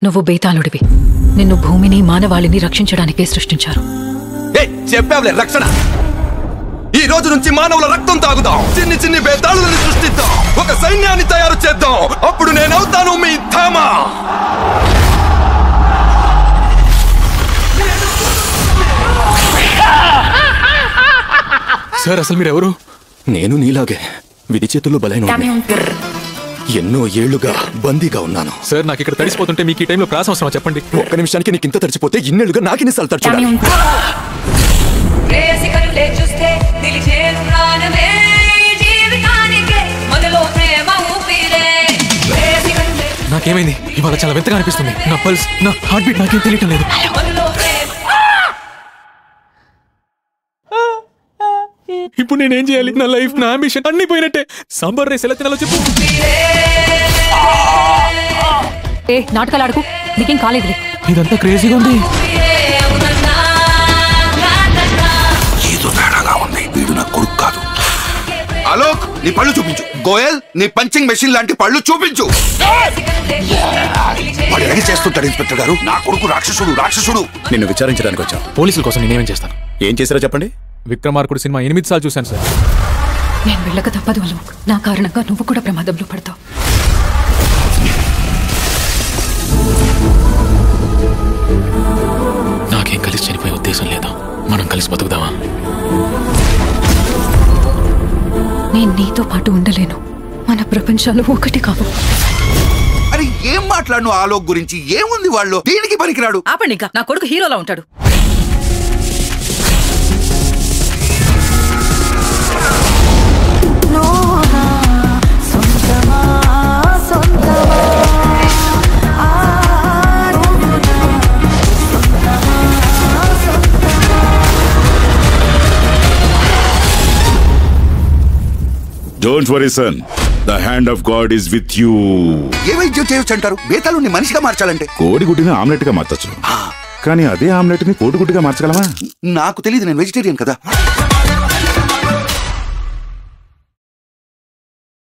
నువ్వు బేతాళుడివి. నిన్ను భూమిని మానవాళిని రక్షించడానికే సృష్టించారు. చెప్పావులే రక్షణ. ఈ రోజు నుంచి మానవుల రక్తం తాగుదాం, చిన్ని చిన్ని బేతాళులను సృష్టిద్దాం, ఒక సైన్యాన్ని తయారు చేద్దాం. అప్పుడు నేనవుతాను మీ ధామా. సార్ అసలు మీరెవరు? నేను నీలాగే విధి చేతుల్లో బలైన ఎన్నో ఏళ్లుగా బందీగా ఉన్నాను. సార్ నాకు ఇక్కడ తడిసిపోతుంటే మీకు ఈ టైంలో ప్రాసం అవసరమా చెప్పండి? ఒక్క నిమిషానికి నీకు ఇంత తడిచిపోతే ఇన్నేళ్లుగా నాకిన్నిసార్లు తడిచాడు. నాకేమైంది? ఇవాళ చాలా వింతగా అనిపిస్తుంది. నా పల్స్, నా హార్ట్ బీట్ నాకేం తెలియటం లేదు. ఇప్పుడు నేనేం చేయాలి? నా లైఫ్, నా అంబిషన్ అన్ని పోయినట్టే. సాంబార్ రైస్ ఎలా తినాలో చెప్పు. నాటకాలు ఆడుకు, నీకేం కాలేదులే. ఇదంతా క్రేజీగా ఉంది. ఏదో తేడాగా ఉంది. వీడు నా కొడుకు కాదు. అలోక్, నీ పళ్ళు చూపించు. గోయల్, నీ పంచింగ్ మెషిన్ లాంటి పళ్ళు చూపించు. వాడు ఎలాగే చేస్తుంటాడు ఇన్స్పెక్టర్ గారు. నా కొడుకు రాక్షసుడు, రాక్షసుడు. నిన్ను విచారించడానికి వచ్చాం. పోలీసుల కోసం నేనేమేం చేస్తాను? ఏం చేశారో చెప్పండి. విక్రమార్కుడు సినిమా 8 సార్లు చూశాను సార్. నేను వెళ్ళక తప్పదు అలోక్. నా కారణంగా నువ్వు కూడా ప్రమాదంలో పడతావు. నాకేం కలిసి చనిపోయే ఉద్దేశం లేదా. మనం కలిసి బతుకుదామా? నేను నీతో పాటు ఉండలేను. మన ప్రపంచాలు ఒకటి కావు. అరే ఏం మాట్లాడను ఆలోక్ గురించి? ఏముంది వాళ్ళు? దీనికి పనికిరాడు. ఆపండి, ఇంకా నా కొడుకు హీరోలా ఉంటాడు. Don't worry, son. The hand of God is with you. ఏ వైద్యం చేయొచ్చు అంటారు? బేతాళుని మనిషిగా మార్చాలంటే కోడిగుడ్డిని ఆమ్లెట్ గా మార్చొచ్చు, కానీ అదే ఆమ్లెట్ ని కోడిగుడ్డిగా మార్చగలమా? నాకు తెలియదు, నేను వెజిటేరియన్ కదా.